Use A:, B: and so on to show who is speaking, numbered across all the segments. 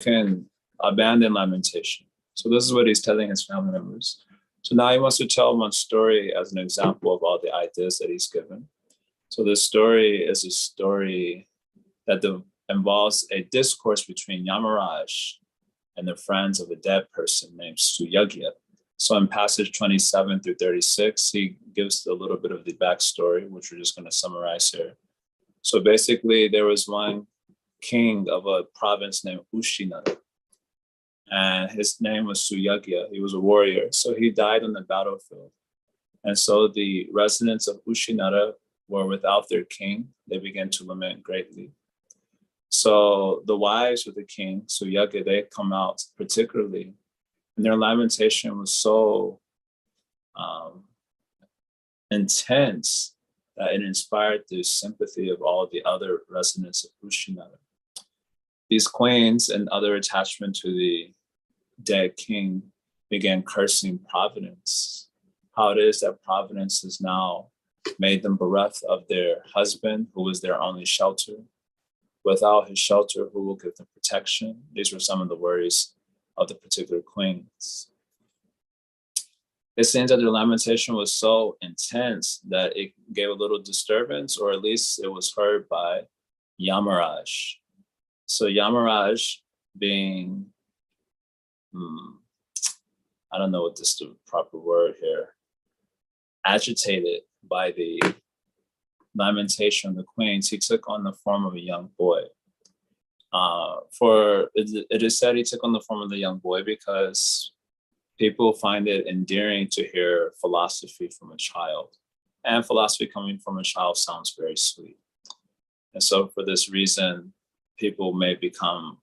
A: can abandon lamentation. So this is what he's telling his family members. So now he wants to tell one story as an example of all the ideas that he's given. So this story is a story that involves a discourse between Yamaraj and the friends of a dead person named Suyagya. So in passage 27 through 36, he gives a little bit of the backstory, which we're just going to summarize here. So basically, there was one king of a province named Ushinara, and his name was Suyagya. He was a warrior, so he died on the battlefield. And so the residents of Ushinara were without their king. They began to lament greatly. So the wives of the king, Suyagya, they come out particularly, and their lamentation was so intense that it inspired the sympathy of all the other residents of Ushinara. These queens and other attachment to the dead king began cursing Providence. How it is that Providence has now made them bereft of their husband, who was their only shelter. Without his shelter, who will give them protection? These were some of the worries of the particular queens. It seems that their lamentation was so intense that it gave a little disturbance, or at least it was heard by Yamaraj. So Yamaraj being, I don't know what this is the proper word here, agitated by the lamentation of the queens, he took on the form of a young boy. It is said he took on the form of the young boy because people find it endearing to hear philosophy from a child. And philosophy coming from a child sounds very sweet. And so for this reason, people may become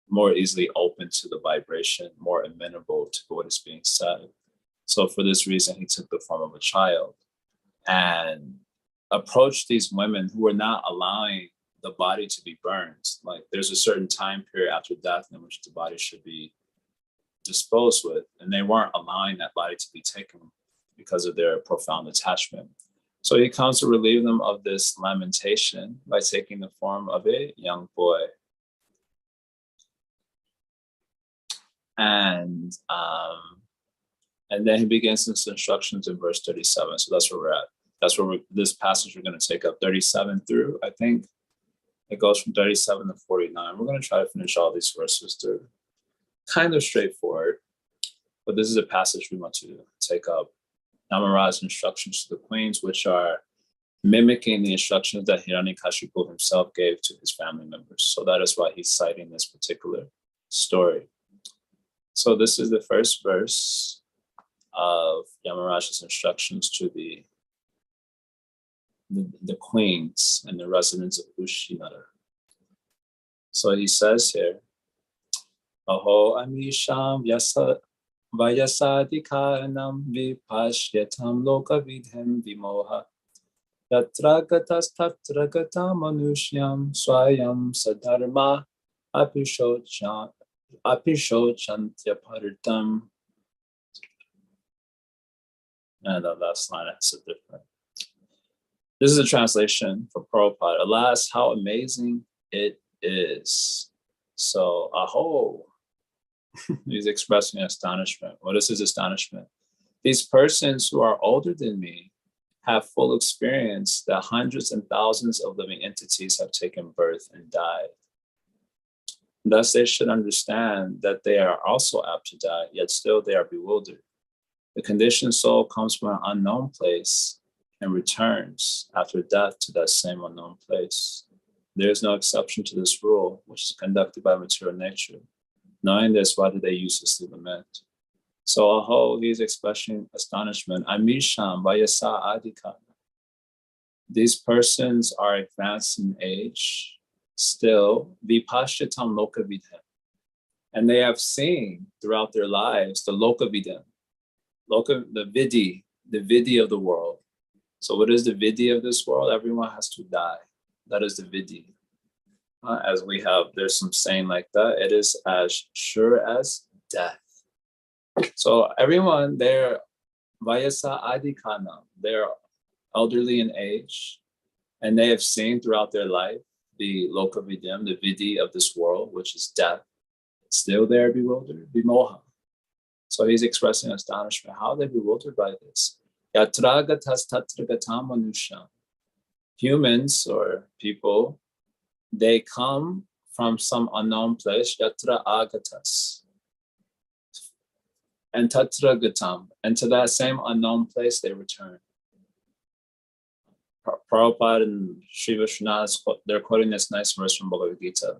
A: more easily open to the vibration, more amenable to what is being said. So for this reason, he took the form of a child and approached these women who were not allowing the body to be burned. Like there's a certain time period after death in which the body should be disposed with, and they weren't allowing that body to be taken because of their profound attachment. So he comes to relieve them of this lamentation by taking the form of a young boy. And then he begins his instructions in verse 37. So that's where we're at. That's where this passage we're going to take up 37 through, I think. It goes from 37 to 49. We're going to try to finish all these verses. They're kind of straightforward, but this is a passage we want to take up. Yamaraj's instructions to the queens, which are mimicking the instructions that Hiranyakashipu himself gave to his family members. So that is why he's citing this particular story. So this is the first verse of Yamaraj's instructions to the queens and the residents of Ushinara. So he says here, Aho amisham vayasadikaranam vipashyatam lokavidhem vimoha yatra gatas tatra gata manusyam swayam sadharma apishocantya paritam. And the last line has a different. This is a translation for Prabhupada. Alas, how amazing it is. So, aho, he's expressing astonishment. What is his astonishment? These persons who are older than me have full experience that hundreds and thousands of living entities have taken birth and died. Thus, they should understand that they are also apt to die, yet still they are bewildered. The conditioned soul comes from an unknown place and returns after death to that same unknown place. There is no exception to this rule, which is conducted by material nature. Knowing this, why do they uselessly lament? So, aho, he is expressing astonishment. Amisham vayasa adhikana. These persons are advanced in age, still, vipashyatam lokavidhem. And they have seen throughout their lives the lokavidhem, the vidhi of the world. So what is the vidhi of this world? Everyone has to die. That is the vidhi. As we have, there's some saying like that. It is as sure as death. So everyone, they're vayasa adhikana. They're elderly in age, and they have seen throughout their life the lokavidhyam, the vidhi of this world, which is death. Still they're bewildered, vimoha. So he's expressing astonishment. How are they bewildered by this? Yatra gatas tatra gatam manusha. Humans or people, they come from some unknown place, yatra agatas. And tatra gatam. And to that same unknown place, they return. Prabhupada and Sri Vishwanath, they're quoting this nice verse from Bhagavad Gita.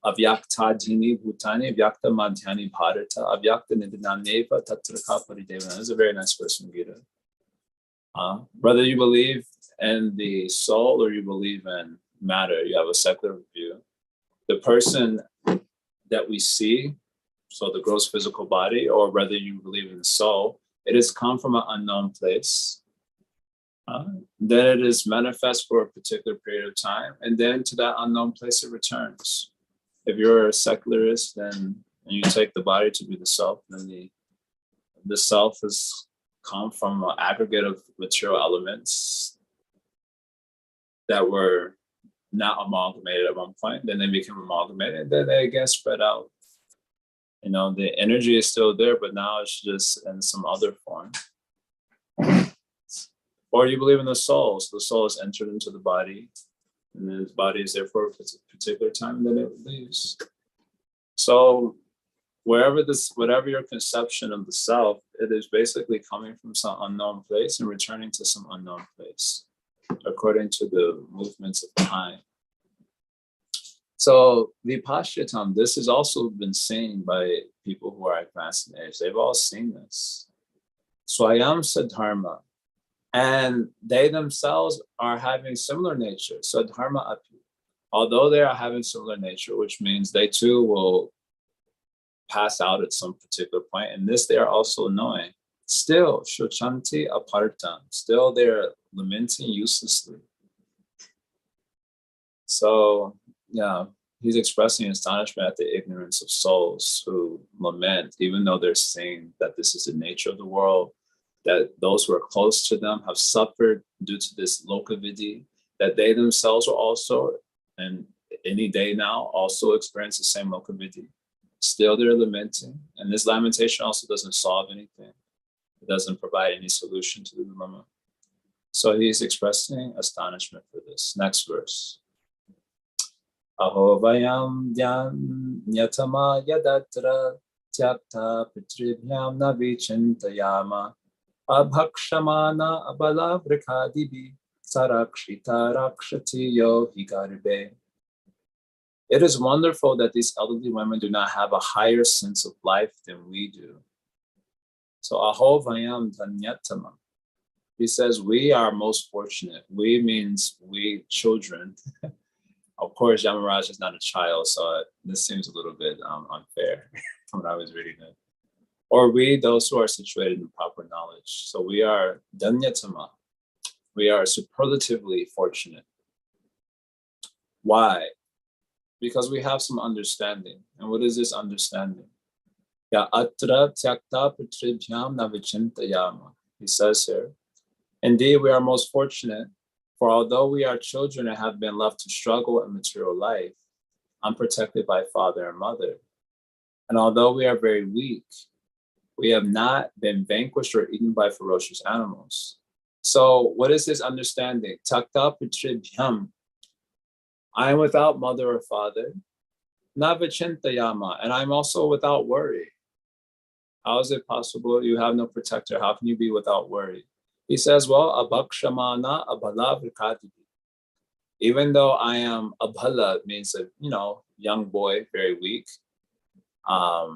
A: Avyaktadhini bhutani vyakta madhyani bharata avyakta nidinamneva tatraka paridevana. This is a very nice verse from Gita. Whether you believe in the soul or you believe in matter, you have a secular view. The person that we see, so the gross physical body, or whether you believe in the soul, it has come from an unknown place. Then it is manifest for a particular period of time, and then to that unknown place it returns. If you're a secularist, then you take the body to be the self, then the self has come from an aggregate of material elements that were not amalgamated at one point, then they become amalgamated, and then they again spread out. You know, the energy is still there, but now it's just in some other form. Or you believe in the soul, so the soul is entered into the body, and then the body is there for a particular time, and then it leaves. So whatever your conception of the self, it is basically coming from some unknown place and returning to some unknown place, according to the movements of time. So Vipashyatam, this has also been seen by people who are advanced in age. They've all seen this. Swayam Sadharma. And they themselves are having similar nature. Sadharma api. Although they are having similar nature, which means they too will pass out at some particular point. And this they are also knowing. Still, shochanti apartam. Still they're lamenting uselessly. So, yeah, he's expressing astonishment at the ignorance of souls who lament, even though they're saying that this is the nature of the world, that those who are close to them have suffered due to this lokavidi, that they themselves will also, and any day now, also experience the same lokavidi. Still they're lamenting, and this lamentation also doesn't solve anything. It doesn't provide any solution to the dilemma. So he's expressing astonishment for this. Next verse. Aho vayam dhyan nyatama yadatra tyakta pitribhyam navichintayama abhakshamana abala vrikadibi sarakshita rakshati yo higarbe. It is wonderful that these elderly women do not have a higher sense of life than we do. So aho vayam dhanyatama. He says we are most fortunate. We means we children. Of course, Yamaraj is not a child, so this seems a little bit unfair when I was reading it. Or we, those who are situated in proper knowledge. So we are dhanyatama. We are superlatively fortunate. Why? Because we have some understanding. And what is this understanding? Ya atra tyakta pitribhyam navichintayama. He says here, indeed, we are most fortunate. For although we are children and have been left to struggle in material life, unprotected by father and mother, and although we are very weak, we have not been vanquished or eaten by ferocious animals. So what is this understanding? Takta pitribhyam. I am without mother or father. Navachintayama. And I'm also without worry. How is it possible? You have no protector. How can you be without worry? He says, well, abhakshamana abhala vrikadibi. Even though I am abhala, means a young boy, very weak. I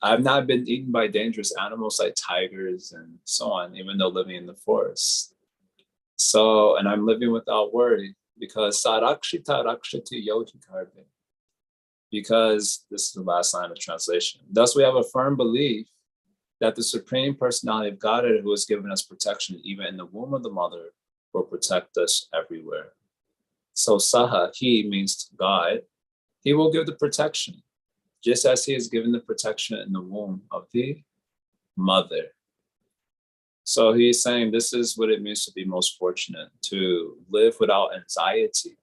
A: have not been eaten by dangerous animals like tigers and so on, even though living in the forest. So, and I'm living without worry because sarakshita rakshati yogi karve. Because this is the last line of translation. Thus, we have a firm belief that the Supreme Personality of Godhead, who has given us protection even in the womb of the mother, will protect us everywhere. So Saha, he means God, he will give the protection, just as he has given the protection in the womb of the mother. So he's saying this is what it means to be most fortunate, to live without anxiety.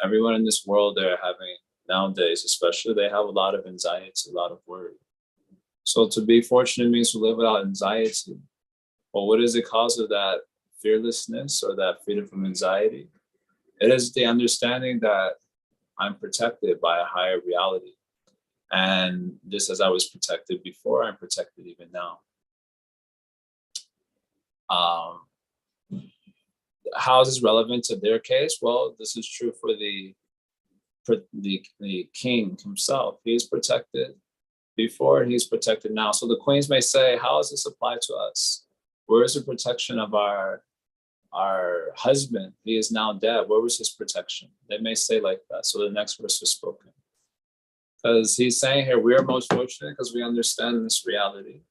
A: Everyone in this world, they're having nowadays, especially, they have a lot of anxiety, a lot of worry. So to be fortunate means to live without anxiety. Well, what is the cause of that fearlessness or that freedom from anxiety? It is the understanding that I'm protected by a higher reality. And just as I was protected before, I'm protected even now. How is this relevant to their case? Well, this is true for the king himself. He is protected before, and he's protected now. So the queens may say, how does this apply to us? Where is the protection of our husband? He is now dead. Where was his protection? They may say like that. So the next verse was spoken. Because he's saying here, we are most fortunate because we understand this reality.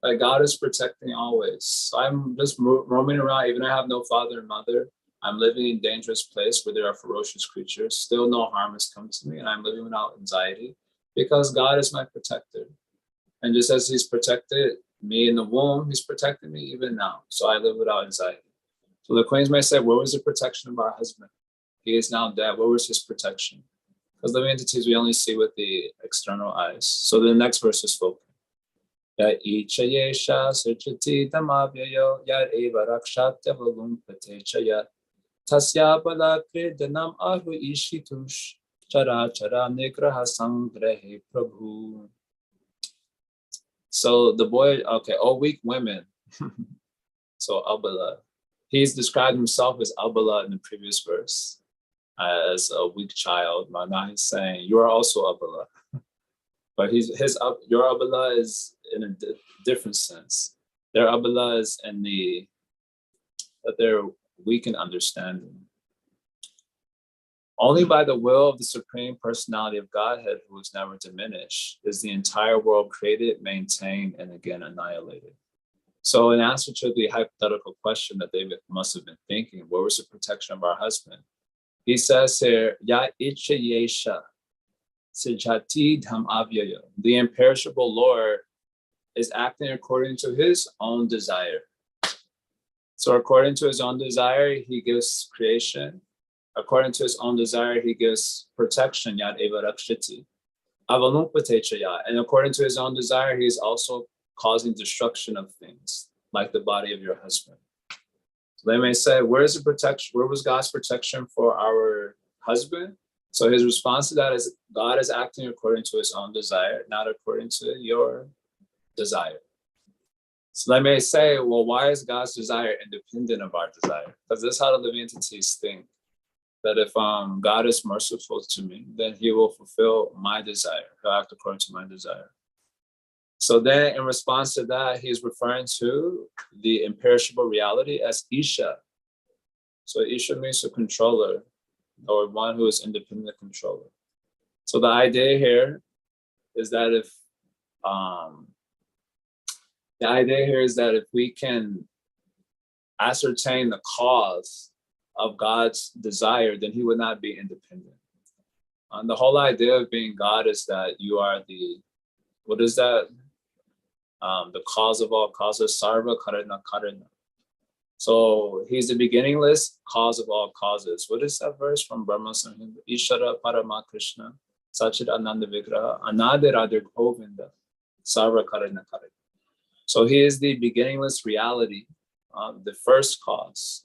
A: That God is protecting always. So I'm just roaming around, even I have no father and mother. I'm living in a dangerous place where there are ferocious creatures. Still no harm has come to me, and I'm living without anxiety because God is my protector. And just as he's protected me in the womb, he's protecting me even now. So I live without anxiety. So the queens may say, where was the protection of our husband? He is now dead. Where was his protection? Because living entities we only see with the external eyes. So the next verse is spoken. Ya icha yesha sujati tamabyayo yad eva rakshatya valumpate chaya tasya balakre danam ahu ishitush chara chara nigraha sangrehe prabhu. So the boy, okay, all weak women. So Abala, he's described himself as Abala in the previous verse as a weak child. Now he's saying you are also Abala, but your Abala is in a different sense. Their Abala is in that they're weak in understanding. Only by the will of the Supreme Personality of Godhead, who is never diminished, is the entire world created, maintained, and again annihilated. So in answer to the hypothetical question that they must have been thinking, where was the protection of our husband? He says here, Ya icha yesha, sijati dham avyaya. The imperishable Lord is acting according to his own desire. So according to his own desire, he gives creation. According to his own desire, he gives protection, yad eva rakshiti. And according to his own desire, he is also causing destruction of things, like the body of your husband. So they may say, where is the protection? Where was God's protection for our husband? So his response to that is, God is acting according to his own desire, not according to your desire. So they may say, well, why is God's desire independent of our desire? Because this is how the living entities think. That if God is merciful to me, then he will fulfill my desire. He'll act according to my desire. So then in response to that, he's referring to the imperishable reality as Isha. So Isha means a controller or one who is independent controller. So the idea here is that if we can ascertain the cause of God's desire, then he would not be independent. And the whole idea of being God is that you are what is that? The cause of all causes, sarva karana karana. So he's the beginningless cause of all causes. What is that verse from Brahma Samhita? Ishara Parama Krishna, Sachit Ananda Vigraha, Anadiradir Govinda, sarva karana karana. So he is the beginningless reality, the first cause.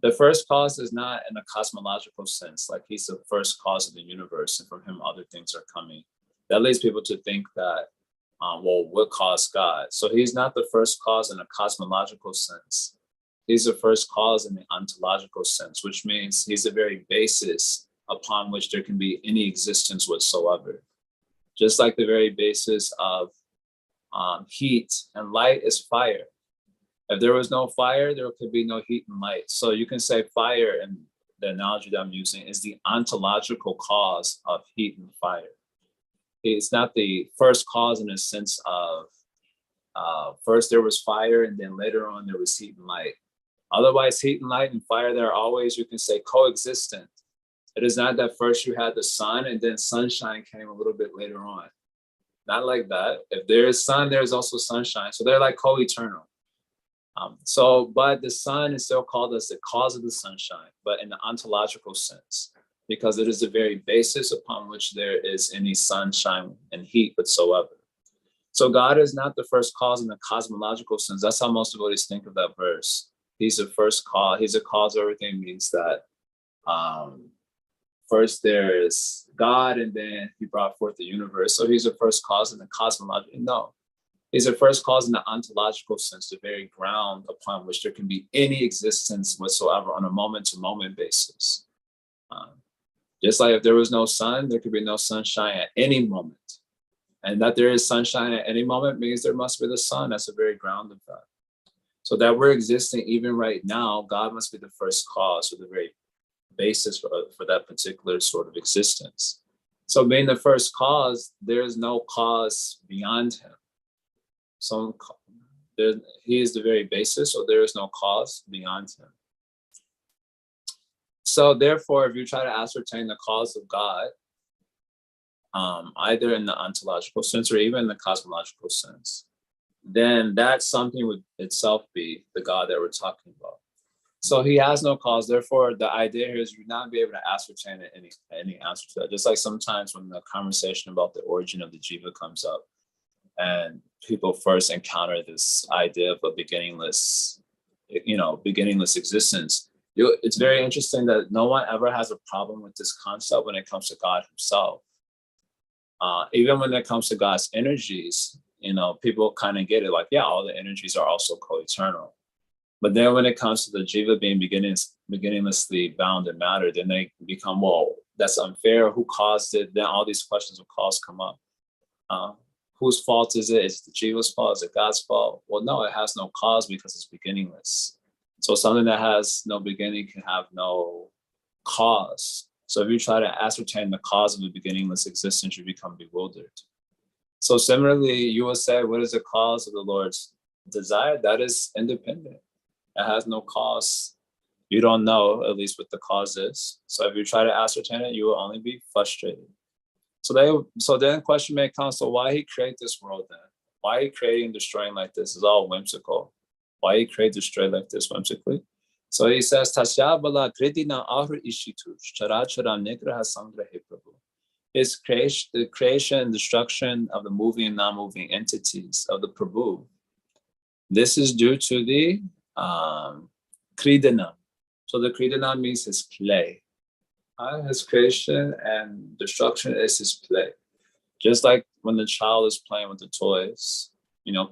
A: The first cause is not in a cosmological sense, like he's the first cause of the universe, and from him other things are coming. That leads people to think that, what caused God? So he's not the first cause in a cosmological sense. He's the first cause in the ontological sense, which means he's the very basis upon which there can be any existence whatsoever. Just like the very basis of heat and light is fire. If there was no fire, there could be no heat and light. So you can say fire, and the analogy that I'm using is the ontological cause of heat and fire. It's not the first cause in a sense of first there was fire and then later on there was heat and light. Otherwise, heat and light and fire, they're always, you can say, coexistent. It is not that first you had the sun and then sunshine came a little bit later on. Not like that. If there is sun, there's also sunshine. So they're like co-eternal. But the sun is still called as the cause of the sunshine, but in the ontological sense, because it is the very basis upon which there is any sunshine and heat whatsoever. So God is not the first cause in the cosmological sense. That's how most devotees think of that verse. He's the first cause. He's the cause of everything means that first there is God, and then he brought forth the universe. So he's the first cause in the cosmological. No, he's the first cause in the ontological sense, the very ground upon which there can be any existence whatsoever on a moment-to-moment basis. Just like if there was no sun, there could be no sunshine at any moment. And that there is sunshine at any moment means there must be the sun. That's the very ground of that. So that we're existing even right now, God must be the first cause or the very basis for that particular sort of existence. So being the first cause, there's no cause beyond him. So he is the very basis, so there is no cause beyond him. So therefore, if you try to ascertain the cause of God, either in the ontological sense or even in the cosmological sense, then that something would itself be the God that we're talking about. So he has no cause. Therefore, the idea here is you not be able to ascertain any answer to that. Just like sometimes when the conversation about the origin of the jiva comes up, and people first encounter this idea of a beginningless existence. It's very interesting that no one ever has a problem with this concept when it comes to God himself. Even when it comes to God's energies, people kind of get it, like, yeah, all the energies are also co-eternal. But then when it comes to the jiva being beginninglessly bound in matter, then they become, well, that's unfair. Who caused it? Then all these questions of cause come up. Whose fault is it? Is it the jiva's fault? Is it God's fault? Well, no, it has no cause because it's beginningless. So something that has no beginning can have no cause. So if you try to ascertain the cause of a beginningless existence, you become bewildered. So similarly, you will say, what is the cause of the Lord's desire? That is independent. It has no cause. You don't know, at least, what the cause is. So if you try to ascertain it, you will only be frustrated. So then the question may come, so why he create this world then? Why he creating and destroying like this is all whimsical. Why he create, destroy like this whimsically? So he says, Tasya bala kridina ahru ishitu charachara nigraha sangrahe Prabhu. His creation, the creation and destruction of the moving and non-moving entities of the Prabhu. This is due to the kridana. So the kridana means his play. His creation and destruction is his play. Just like when the child is playing with the toys,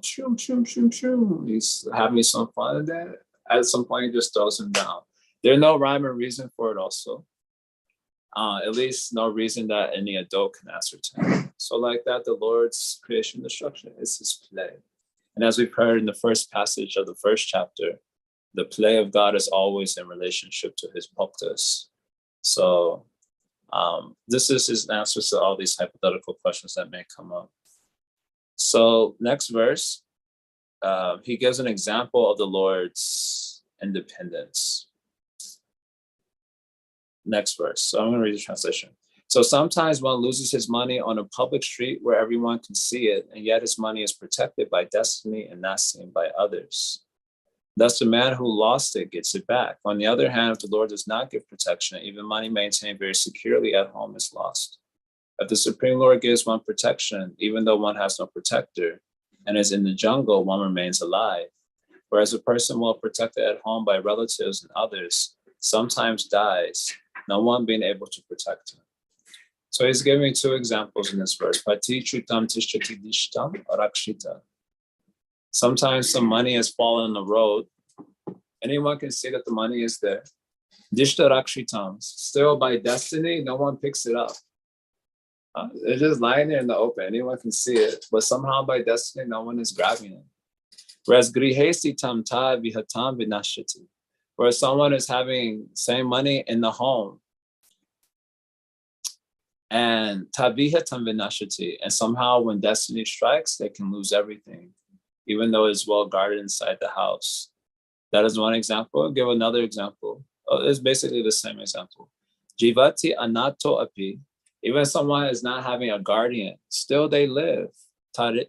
A: shoom, shoom, shoom, shoom. He's having some fun, and then at some point he just throws them down. There's no rhyme or reason for it also. At least no reason that any adult can ascertain. So like that, the Lord's creation and destruction is his play. And as we've heard in the first passage of the first chapter, the play of God is always in relationship to his bhaktas. So this is his answers to all these hypothetical questions that may come up. So next verse, he gives an example of the Lord's independence. Next verse. So I'm going to read the translation. So sometimes one loses his money on a public street where everyone can see it, and yet his money is protected by destiny and not seen by others. Thus, the man who lost it gets it back. On the other hand, if the Lord does not give protection, even money maintained very securely at home is lost. If the Supreme Lord gives one protection, even though one has no protector, and is in the jungle, one remains alive. Whereas a person well protected at home by relatives and others sometimes dies, no one being able to protect him. So he's giving two examples in this verse. Pati chutam tishtati dishtam arakshita. Sometimes some money has fallen on the road. Anyone can see that the money is there. Dishta rakshitam. Still by destiny, no one picks it up. They're just lying there in the open. Anyone can see it. But somehow by destiny, no one is grabbing it. Whereas grihesi tam ta vihatam vinashati. Where someone is having same money in the home. And tabihatam vinashati. And somehow when destiny strikes, they can lose everything, even though it's well guarded inside the house. That is one example. I'll give another example. It's basically the same example. Jivati anato api. Even someone is not having a guardian, still they live. They're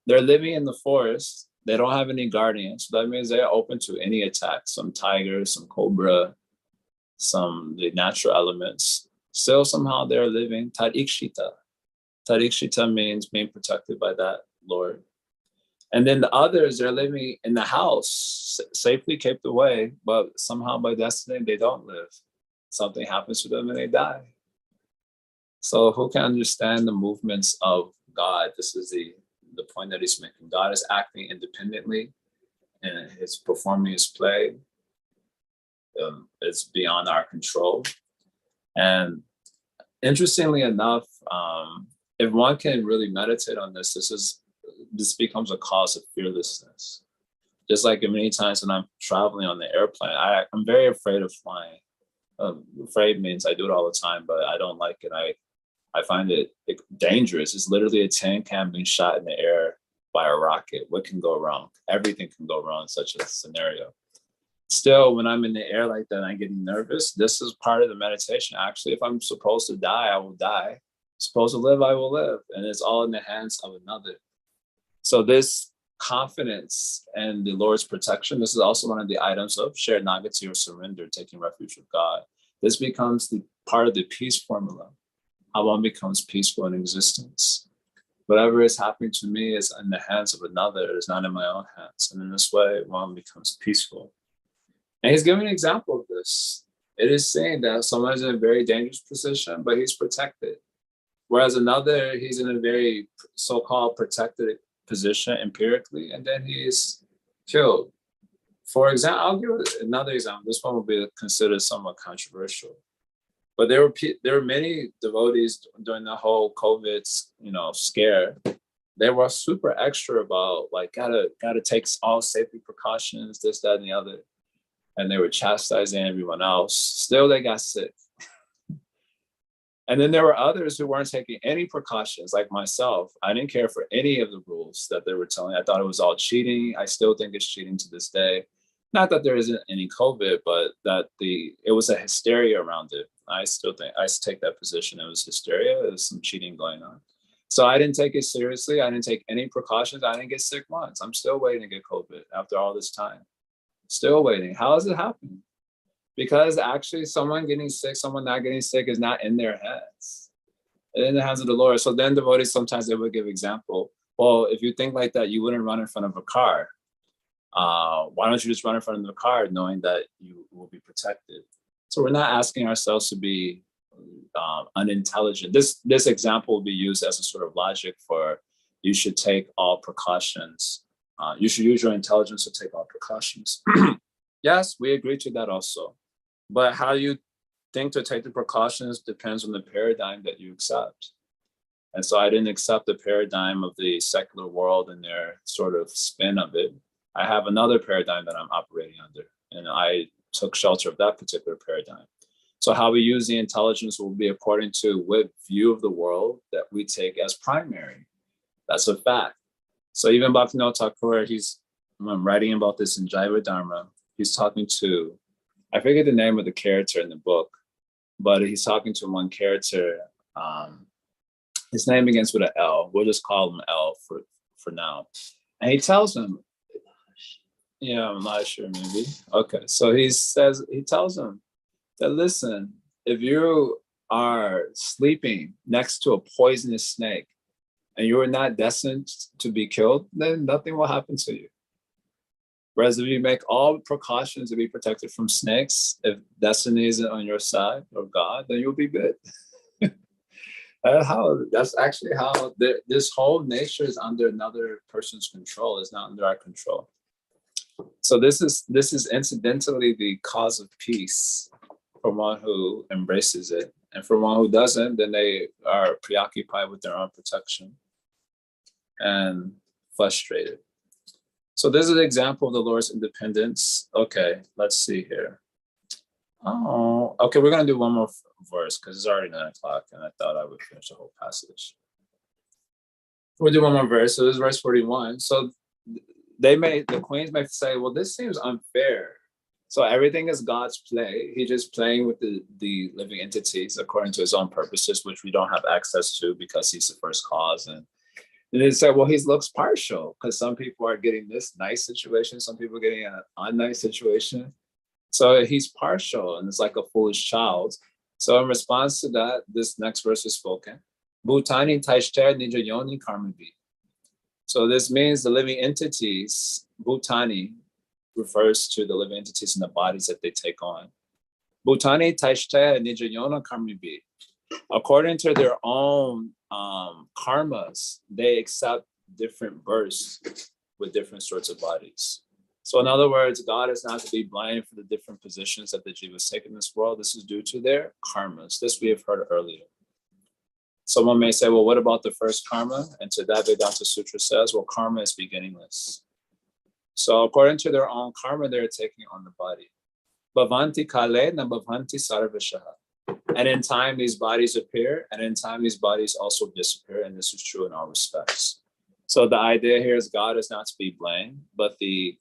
A: living in the forest. They don't have any guardians. So that means they're open to any attack. Some tiger, some cobra, the natural elements, still somehow they're living Tarikshita. Tarikshita means being protected by that Lord. And then the others, they're living in the house, safely kept away, but somehow by destiny, they don't live. Something happens to them and they die. So who can understand the movements of God? This is the point that he's making. God is acting independently and he's performing his play. It's beyond our control. And interestingly enough, if one can really meditate on this, this becomes a cause of fearlessness. Just like many times when I'm traveling on the airplane, I'm very afraid of flying. Afraid means I do it all the time, but I don't like it. I find it dangerous. It's literally a tin can being shot in the air by a rocket. What can go wrong? Everything can go wrong in such a scenario. Still, when I'm in the air like that, I'm getting nervous. This is part of the meditation. Actually, if I'm supposed to die, I will die. Supposed to live, I will live. And it's all in the hands of another. So this confidence and the Lord's protection, this is also one of the items of shared nagati or surrender, taking refuge with God. This becomes the part of the peace formula, how one becomes peaceful in existence. Whatever is happening to me is in the hands of another. It is not in my own hands. And in this way, one becomes peaceful. And he's giving an example of this. It is saying that someone is in a very dangerous position, but he's protected. Whereas another, he's in a very so-called protected position empirically, and then he's killed. For example, I'll give another example. This one will be considered somewhat controversial. But there were many devotees during the whole COVID, scare. They were super extra about like gotta take all safety precautions, this, that, and the other. And they were chastising everyone else. Still, they got sick. And then there were others who weren't taking any precautions, like myself. I didn't care for any of the rules that they were telling. I thought it was all cheating. I still think it's cheating to this day. Not that there isn't any COVID, but that it was a hysteria around it. I still think I take that position. It was hysteria. There was some cheating going on. So I didn't take it seriously. I didn't take any precautions. I didn't get sick once. I'm still waiting to get COVID after all this time. Still waiting. How is it happening? Because actually someone getting sick, someone not getting sick is not in their hands. It's in the hands of the Lord. So then devotees, sometimes they would give example. Well, if you think like that, you wouldn't run in front of a car. Why don't you just run in front of the car knowing that you will be protected? So we're not asking ourselves to be unintelligent. This example will be used as a sort of logic for you should take all precautions. You should use your intelligence to take all precautions. Yes, we agree to that also. But how you think to take the precautions depends on the paradigm that you accept. And so I didn't accept the paradigm of the secular world and their sort of spin of it. I have another paradigm that I'm operating under, and I took shelter of that particular paradigm. So how we use the intelligence will be according to what view of the world that we take as primary. That's a fact. So even Bhaktivinoda Thakur, I'm writing about this in Jaya Dharma. He's talking to, I forget the name of the character in the book, but he's talking to one character. His name begins with an L. We'll just call him L for now. And he tells him, I'm not sure, maybe. Okay, so he tells him that, listen, if you are sleeping next to a poisonous snake and you are not destined to be killed, then nothing will happen to you. Whereas if you make all precautions to be protected from snakes, if destiny isn't on your side or God, then you'll be good. That's actually how this whole nature is under another person's control. It's not under our control. So this is incidentally the cause of peace for one who embraces it. And for one who doesn't, then they are preoccupied with their own protection and frustrated. So this is an example of the Lord's independence. Okay, let's see here. Oh, okay, we're going to do one more verse because it's already 9 o'clock and I thought I would finish the whole passage. We'll do one more verse. So this is verse 41. So the queens may say, well, this seems unfair. So everything is God's play. He's just playing with the living entities according to his own purposes, which we don't have access to because he's the first cause. And they say, well, he looks partial because some people are getting this nice situation, some people are getting an unnice situation. So he's partial and it's like a foolish child. So in response to that, this next verse is spoken. Bhutani taishter nija yoni karmavi. So this means the living entities, Bhutani refers to the living entities in the bodies that they take on. Bhutani taishter nija yona karmavi. According to their own karmas, they accept different births with different sorts of bodies. So in other words, God is not to be blamed for the different positions that the jivas take in this world. This is due to their karmas. This we have heard earlier. Someone may say, well, what about the first karma? And to that, Vedanta Sutra says, well, karma is beginningless. So according to their own karma, they're taking on the body. Bhavanti kale na bhavanti sarvashaha. And in time, these bodies appear, and in time, these bodies also disappear, and this is true in all respects. So the idea here is God is not to be blamed, but the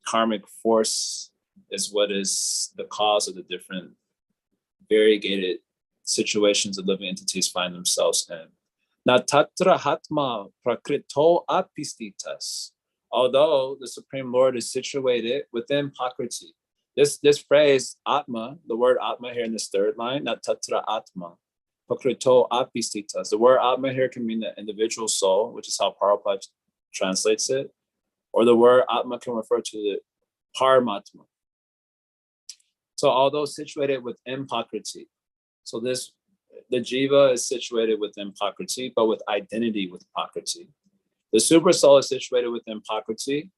A: karmic force is what is the cause of the different variegated situations that living entities find themselves in. Na tatra hatma prakrito apistitas. Although the Supreme Lord is situated within Prakriti. This phrase, Atma, the word Atma here in this third line, not Tatra Atma, Pakrito Apistitas. The word Atma here can mean the individual soul, which is how Prabhupada translates it, or the word Atma can refer to the Paramatma. So although situated within Prakriti, so the Jiva is situated within Prakriti, but with identity with Prakriti. The Super Soul is situated within Prakriti,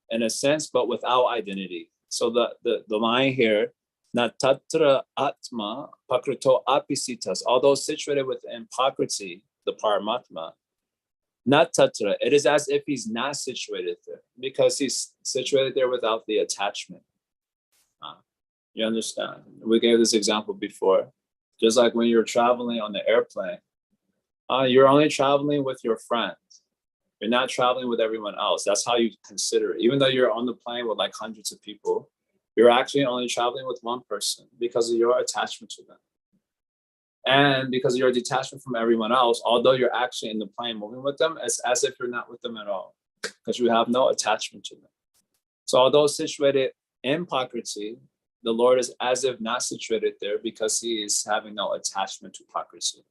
A: in a sense, but without identity. So the line here, na tatra atma pakrito apisitas, although situated within Prakriti, the Paramatma, not tatra, it is as if he's not situated there because he's situated there without the attachment. You understand? We gave this example before. Just like when you're traveling on the airplane, you're only traveling with your friends. You're not traveling with everyone else. That's how you consider it. Even though you're on the plane with like hundreds of people, you're actually only traveling with one person because of your attachment to them. And because of your detachment from everyone else, although you're actually in the plane moving with them, it's as if you're not with them at all because you have no attachment to them. So although situated in Prakriti, the Lord is as if not situated there because he is having no attachment to Prakriti.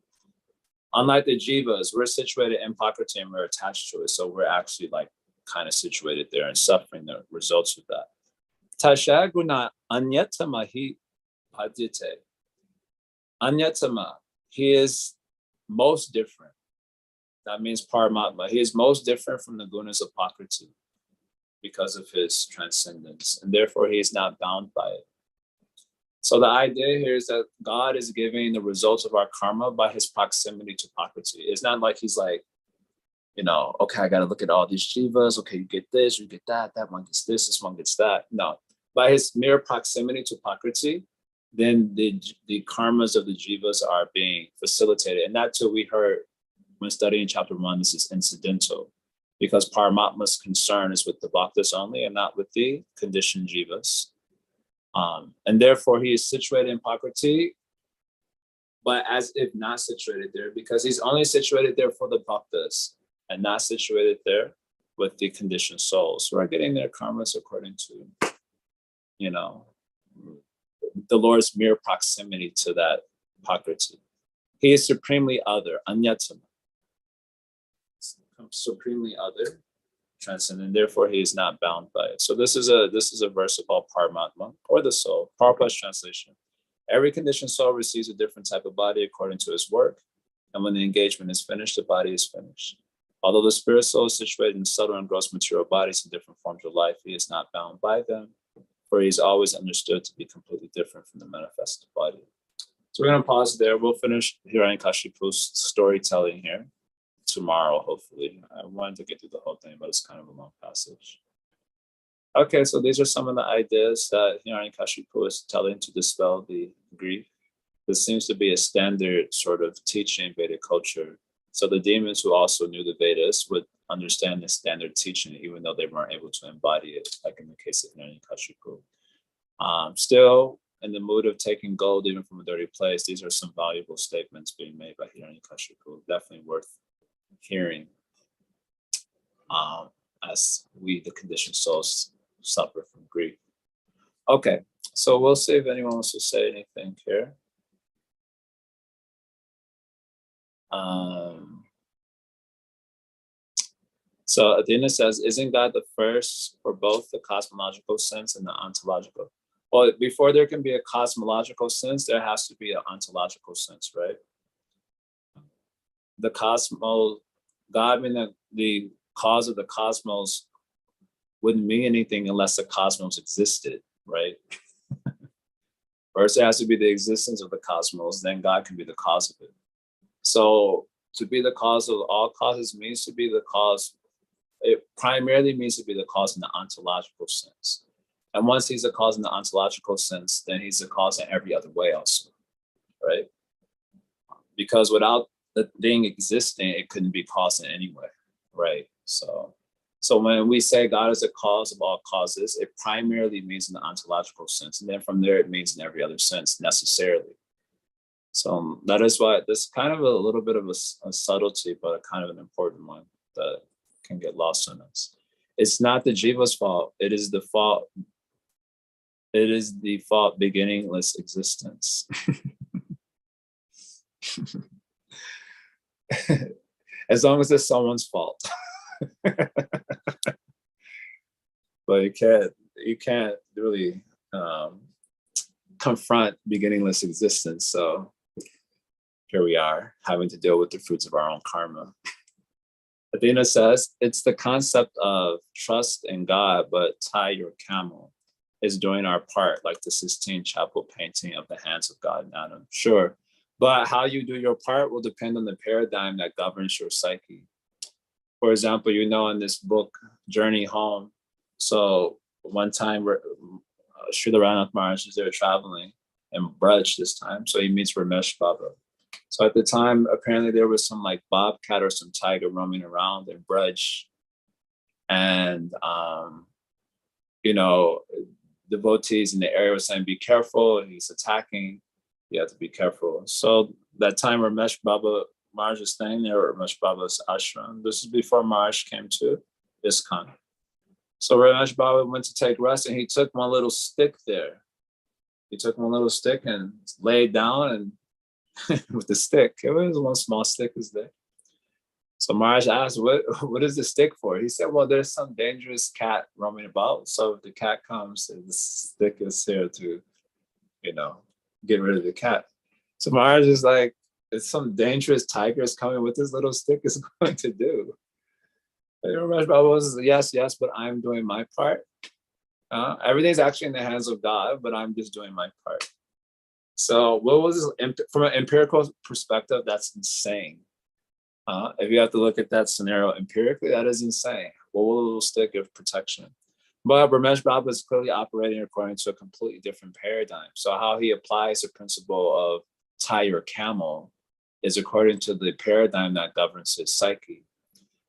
A: Unlike the jivas, we're situated in Prakriti and we're attached to it. So we're actually like kind of situated there and suffering the results of that. Tashaguna anyatama hi padite. Anyatama, he is most different. That means Paramatma. He is most different from the gunas of Prakriti because of his transcendence. And therefore he is not bound by it. So the idea here is that God is giving the results of our karma by his proximity to Prakriti. It's not like he's like, okay, I got to look at all these jivas. Okay, you get this, you get that. That one gets this one gets that. No, by his mere proximity to Prakriti, then the karmas of the jivas are being facilitated. And that too we heard when studying chapter 1, this is incidental because Paramatma's concern is with the bhaktas only and not with the conditioned jivas. And therefore he is situated in Prakriti, but as if not situated there because he's only situated there for the bhaktas and not situated there with the conditioned souls who are getting their karmas according to, the Lord's mere proximity to that Prakriti. He is supremely other, anyatama. Supremely other, transcendent, therefore he is not bound by it. So this is a verse about Paramatma or the soul. Prabhupada's translation. Every conditioned soul receives a different type of body according to his work, and when the engagement is finished, the body is finished. Although the spirit soul is situated in subtle and gross material bodies in different forms of life, he is not bound by them, for he is always understood to be completely different from the manifested body. So we're going to pause there. We'll finish Hiranyakashipu's storytelling here tomorrow, hopefully. I wanted to get through the whole thing, but it's kind of a long passage. Okay, so these are some of the ideas that Hiranyakashipu is telling to dispel the grief. This seems to be a standard sort of teaching in Vedic culture. So the demons who also knew the Vedas would understand the standard teaching, even though they weren't able to embody it, like in the case of Hiranyakashipu. Still, in the mood of taking gold even from a dirty place, these are some valuable statements being made by Hiranyakashipu. Definitely worth hearing as we, the conditioned souls, suffer from grief. Okay, So we'll see if anyone wants to say anything here. So Athena says, isn't God the first for both the cosmological sense and the ontological? Well, before there can be a cosmological sense, there has to be an ontological sense, right? The cosmos, God being the cause of the cosmos wouldn't mean anything unless the cosmos existed, right? First, it has to be the existence of the cosmos, then God can be the cause of it. So to be the cause of all causes means to be the cause. It primarily means to be the cause in the ontological sense. And once he's the cause in the ontological sense, then he's the cause in every other way also, right? Because without the thing existing, it couldn't be caused in any way, right? So when we say God is the cause of all causes, it primarily means in the ontological sense. And then from there, it means in every other sense necessarily. So that is why this is kind of a little bit of a subtlety, but a kind of an important one that can get lost on us. It's not the jiva's fault. It is the fault. It is the fault beginningless existence. As long as it's someone's fault. But you can't really confront beginningless existence. So here we are having to deal with the fruits of our own karma. Athena says, it's the concept of trust in God, but tie your camel is doing our part, like the Sistine Chapel painting of the hands of God and Adam. Sure, but how you do your part will depend on the paradigm that governs your psyche. For example, in this book, Journey Home, so one time Srila Ranath Maharaj is there traveling in Braj this time, so he meets Ramesh Baba. So at the time, apparently there was some like bobcat or some tiger roaming around in Braj. And, devotees in the area were saying, be careful, he's attacking, you have to be careful. So that time Ramesh Baba Maharaj is staying there, or Ramesh Baba's ashram. This is before Maharaj came to ISKCON. So Ramesh Baba went to take rest and he took one little stick there. He took one little stick and laid down and with the stick. It was one small stick is there. So Maharaj asked, what is the stick for? He said, well, there's some dangerous cat roaming about. So if the cat comes, the stick is here to, get rid of the cat. So Maharaj is like, it's some dangerous tiger is coming. What this little stick is going to do? And Ramesh Baba was, yes, but I'm doing my part. Everything's actually in the hands of God, but I'm just doing my part. So what was this, from an empirical perspective, that's insane. If you have to look at that scenario empirically, that is insane. What will a little stick of protection? But Ramesh Baba is clearly operating according to a completely different paradigm. So how he applies the principle of tie your camel is according to the paradigm that governs his psyche.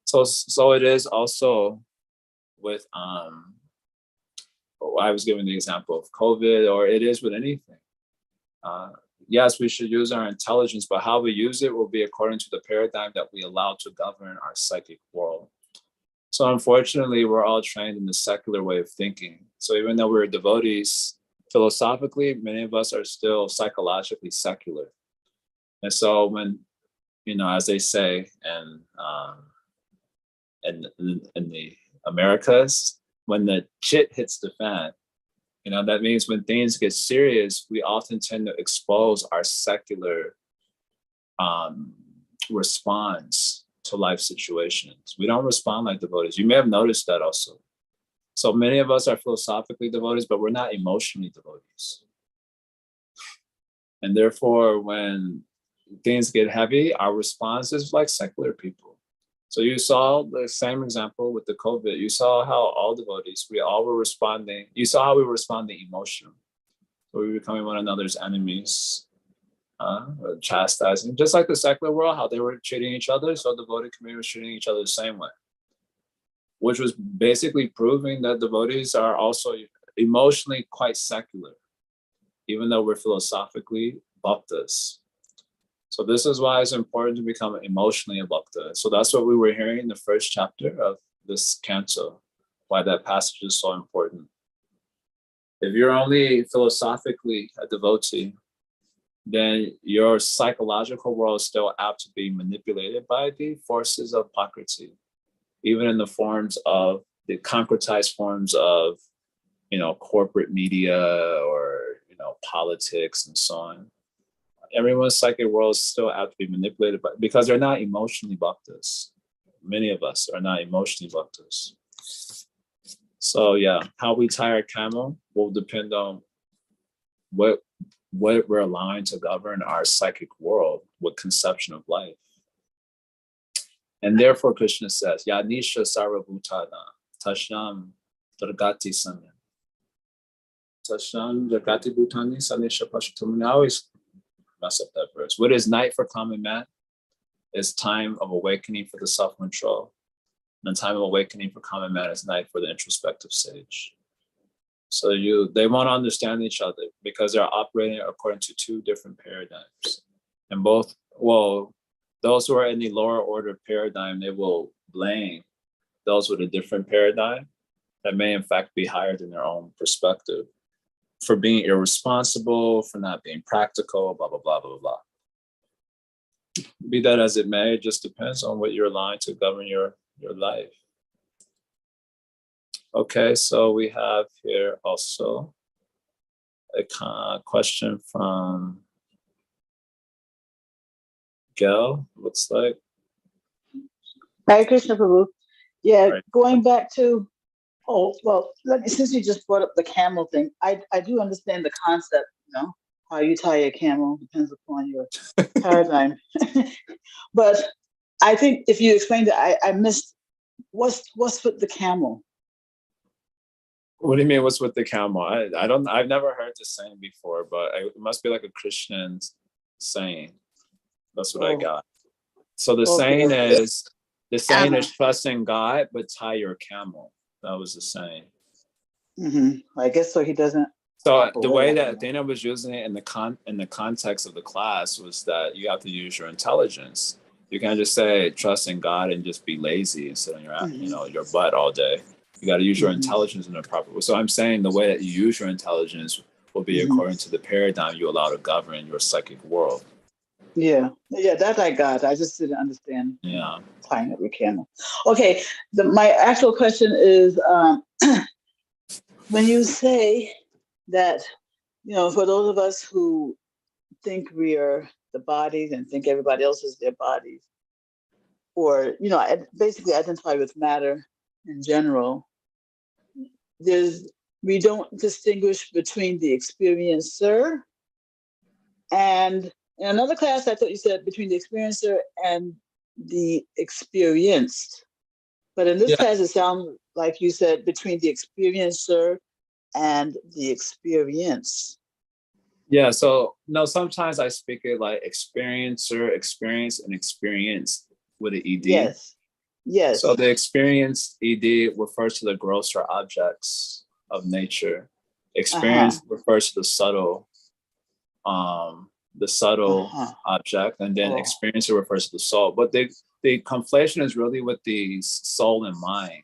A: So it is also with, I was giving the example of COVID, or it is with anything. Yes, we should use our intelligence, but how we use it will be according to the paradigm that we allow to govern our psychic world. So unfortunately, we're all trained in the secular way of thinking. So even though we're devotees, philosophically, many of us are still psychologically secular. And so when, as they say, in the Americas, when the shit hits the fan, that means when things get serious, we often tend to expose our secular response to life situations. We don't respond like devotees. You may have noticed that also. So many of us are philosophically devotees, but we're not emotionally devotees. And therefore, when things get heavy, our response is like secular people. So you saw the same example with the COVID. You saw how all devotees, we all were responding. You saw how we were responding emotionally. So we were becoming one another's enemies, chastising. Just like the secular world, how they were treating each other, so the devotee community was treating each other the same way. Which was basically proving that devotees are also emotionally quite secular, even though we're philosophically bhaktas. So this is why it's important to become emotionally a bhakta. So that's what we were hearing in the first chapter of this canto, why that passage is so important. If you're only philosophically a devotee, then your psychological world is still apt to be manipulated by the forces of Prakriti, even in the forms of the concretized forms of, corporate media or, politics and so on. Everyone's psychic world is still apt to be manipulated because they're not emotionally bhaktas. Many of us are not emotionally bhaktas. So yeah, how we tie our camel will depend on what we're aligned to govern our psychic world, what conception of life. And therefore Krishna says, Yanisha Sarvabhutana, Tashnam Dragati Samya. Tashnam Dragati Bhutani Sanisha Pashatamani. I always mess up that verse. What is night for common man is time of awakening for the self-control. And the time of awakening for common man is night for the introspective sage. So they won't understand each other because they're operating according to two different paradigms. And those who are in the lower order paradigm, they will blame those with a different paradigm that may in fact be higher than their own perspective for being irresponsible, for not being practical, blah, blah, blah, blah, blah. Be that as it may, it just depends on what you're aligned to govern your life. Okay, so we have here also a question from Gail, looks like.
B: Hare Krishna, Prabhu. Yeah,
A: Right.
B: Going back to, since you just brought up the camel thing, I do understand the concept, how you tie a camel depends upon your paradigm. But I think if you explained it, I missed what's with the camel.
A: What do you mean, what's with the camel? I've never heard this saying before, but it must be like a Christian saying. That's what I got. So the saying is trust in God, but tie your camel. That was the saying.
B: Mm-hmm. I guess so. He doesn't.
A: So the way that Dana was using it in the context of the class was that you have to use your intelligence. You can't just say trust in God and just be lazy and sit on your butt all day. You got to use your intelligence in a proper way. So I'm saying the way that you use your intelligence will be according to the paradigm you allow to govern your psychic world.
B: Yeah, that I got. I just didn't understand.
A: Yeah,
B: tying up your camel. Okay, my actual question is, when you say that, for those of us who think we are the bodies and think everybody else is their bodies, or basically identify with matter in general, we don't distinguish between the experiencer and in another class I thought you said between the experiencer and the experienced. But in this class, it sounds like you said between the experiencer and the experience.
A: Yeah, so no, sometimes I speak it like experiencer, experience, and experience with an ED.
B: Yes.
A: So the experience ED refers to the grosser objects of nature. Experience refers to the subtle object, and then experiencer refers to the soul. But the conflation is really with the soul and mind,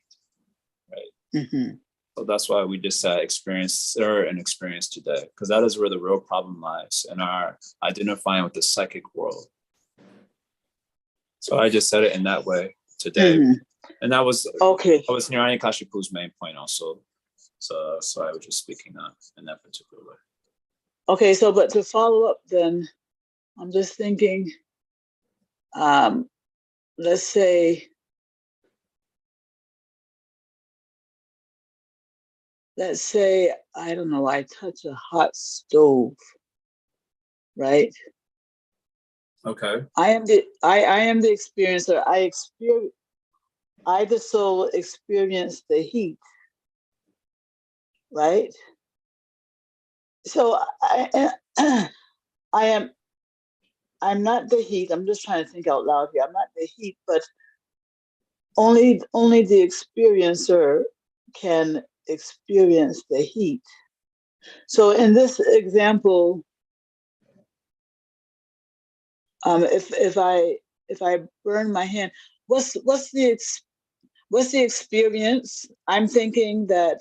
A: right? Mm-hmm. So that's why we just said experiencer and experience today, because that is where the real problem lies in our identifying with the psychic world. So I just said it in that way today. And that was Nirani Kashipu's main point also. So I was just speaking in that particular way.
B: Okay, so but to follow up then, I'm just thinking, let's say I don't know, I touch a hot stove, right?
A: Okay.
B: I am the experiencer. I the soul experience the heat, right? So I'm not the heat. I'm just trying to think out loud here. I'm not the heat, but only the experiencer can experience the heat. So in this example, if I burn my hand, what's the experience? I'm thinking that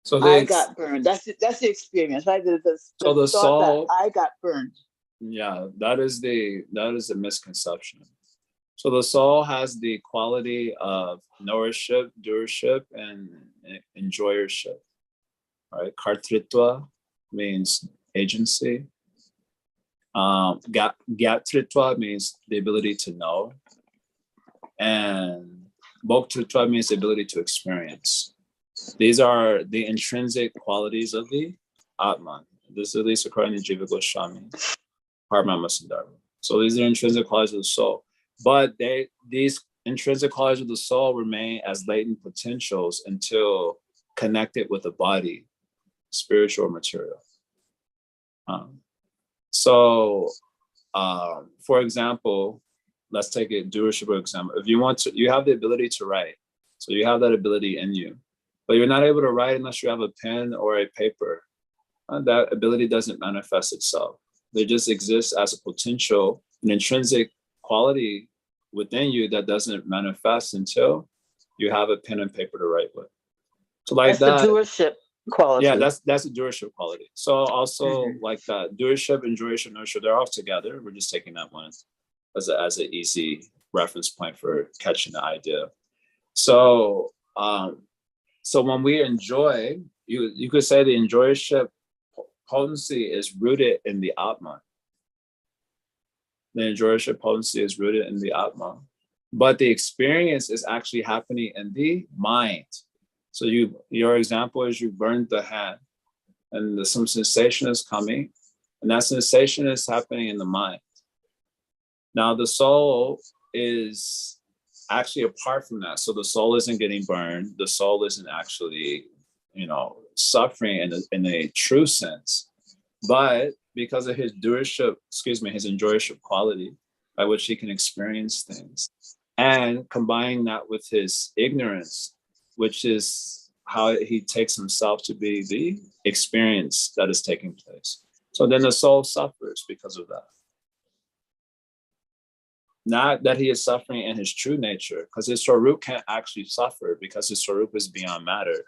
A: So
B: I got burned. That's it. That's the experience, right?
A: so the
B: The thought that
A: soul,
B: I got burned.
A: yeah, that is the misconception. So the soul has the quality of knowership, doership, and enjoyership. Right? Kartritva means agency. Gatritva means the ability to know, and Bhoktritva means the ability to experience. These are the intrinsic qualities of the Atman. This is at least according to Jiva Goswami, Paramama Sundara. So these are intrinsic qualities of the soul. But these intrinsic qualities of the soul remain as latent potentials until connected with the body, spiritual or material. For example, let's take a doership example. If you want to, you have the ability to write. So you have that ability in you, but you're not able to write unless you have a pen or a paper. That ability doesn't manifest itself. They just exist as a potential, an intrinsic quality within you that doesn't manifest until you have a pen and paper to write with. So like
B: that's the doership quality.
A: Yeah, that's a doership quality. So also like that doership, enjoyership, nurture, they're all together. We're just taking that one as an easy reference point for catching the idea. So so when we enjoy, you could say the enjoyership potency is rooted in the Atman. The enjoyership potency is rooted in the Atman. But the experience is actually happening in the mind. So your example is you burned the hand and some sensation is coming, and that sensation is happening in the mind. Now the soul is actually apart from that. So the soul isn't getting burned. The soul isn't actually, suffering in a true sense. But because of his doership, his enjoyership quality by which he can experience things, and combine that with his ignorance, which is how he takes himself to be the experience that is taking place. So then the soul suffers because of that. Not that he is suffering in his true nature, because his Swarup can't actually suffer because his Swarup is beyond matter.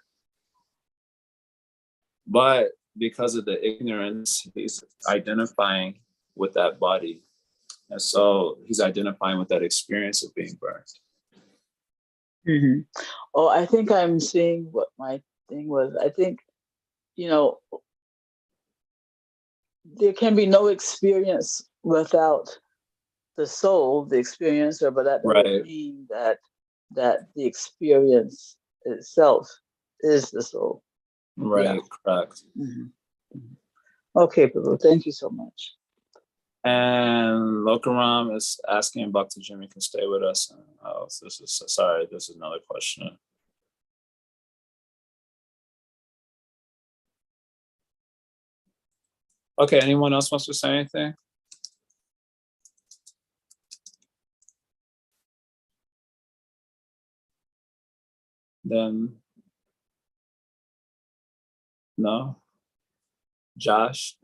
A: But because of the ignorance, he's identifying with that body. And so he's identifying with that experience of being burned.
B: Mm-hmm. Oh, I think I'm seeing what my thing was. I think, there can be no experience without the soul, the experiencer, but that doesn't mean that the experience itself is the soul.
A: Right, correct.
B: Mm-hmm. Okay, Prabhu, thank you so much.
A: And Lokaram is asking if Bhakti Jimmy can stay with us. Oh, this is another question. Okay, anyone else wants to say anything? Then, no? Josh?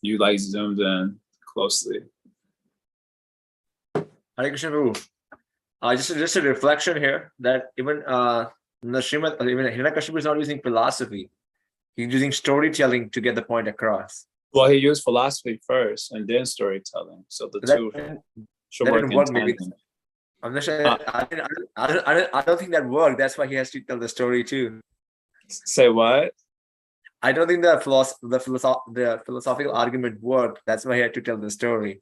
A: You zoomed in closely.
C: Hare Krishna Prabhu. Just a reflection here that even the Srimad, even Hiranyakashipu is not using philosophy. He's using storytelling to get the point across.
A: Well, he used philosophy first and then storytelling. So the two should work in tandem.
C: I'm not sure. I don't think that worked. That's why he has to tell the story too.
A: Say what?
C: I don't think the philosophical argument worked. That's why he had to tell the story.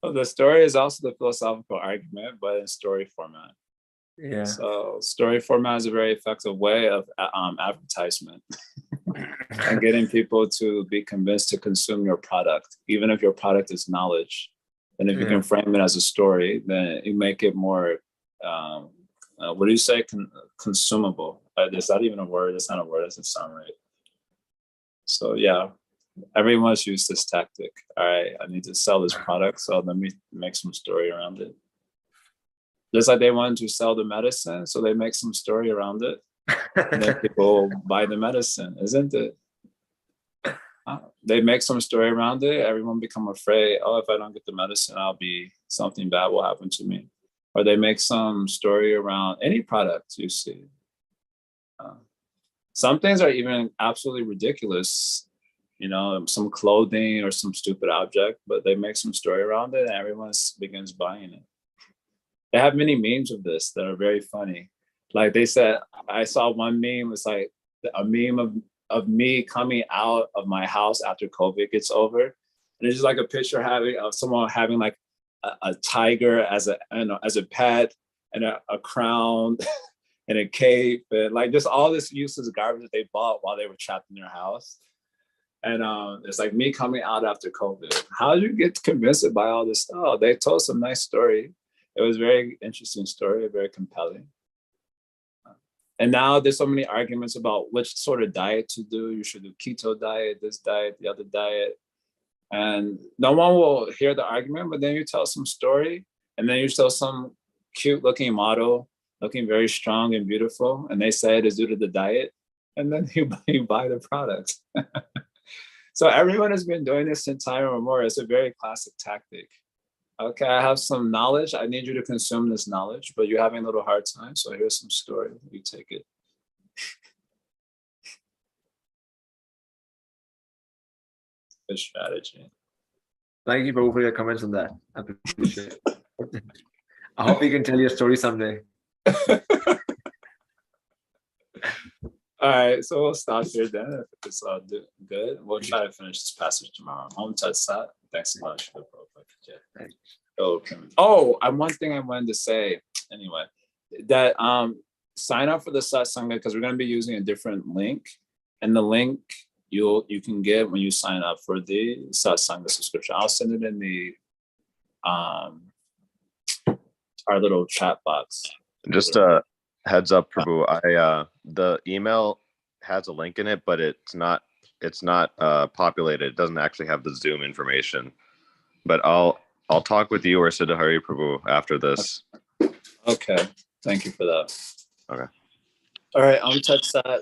A: Well, the story is also the philosophical argument, but in story format.
C: Yeah.
A: So story format is a very effective way of advertisement and getting people to be convinced to consume your product, even if your product is knowledge. And if you can frame it as a story, then you make it more, what do you say, consumable. Is that even a word? It's not a word. It doesn't sound right. So yeah, everyone's used this tactic. All right, I need to sell this product, so let me make some story around it. Just like they wanted to sell the medicine, so they make some story around it. And then people buy the medicine, isn't it? They make some story around it. Everyone become afraid. Oh, if I don't get the medicine, something bad will happen to me. Or they make some story around any product you see. Some things are even absolutely ridiculous, you know, some clothing or some stupid object, but they make some story around it and everyone begins buying it. They have many memes of this that are very funny. Like they said, I saw one meme, it's like a meme of me coming out of my house after COVID gets over. And it's just like a picture of someone having like a tiger as a pet and a crown and a cape and like just all this useless garbage that they bought while they were trapped in their house. And it's like me coming out after COVID. How did you get convinced by all this stuff? They told some nice story. It was a very interesting story, very compelling. And now there's so many arguments about which sort of diet to do. You should do keto diet, this diet, the other diet. And no one will hear the argument, but then you tell some story and then you tell some cute looking model looking very strong and beautiful. And they say it is due to the diet. And then you buy the product. So everyone has been doing this since time immemorial. It's a very classic tactic. Okay, I have some knowledge. I need you to consume this knowledge, but you're having a little hard time. So here's some story. You take it. Good strategy.
C: Thank you, Prabhu, for your comments on that. I appreciate it. I hope you can tell your story someday.
A: All right, so we'll stop here then. If it's all good, we'll try to finish this passage tomorrow. Om Tat Sat. Thanks so much for the Prabhupada. Oh, one thing I wanted to say anyway, that sign up for the satsanga because we're going to be using a different link, and the link you can get when you sign up for the satsanga subscription. I'll send it in the our little chat box.
D: Just a heads up, Prabhu. The email has a link in it, but it's not populated. It doesn't actually have the Zoom information. But I'll talk with you or Siddhari Prabhu after this.
A: Okay. Thank you for that.
D: Okay.
A: All right. Tat Sat.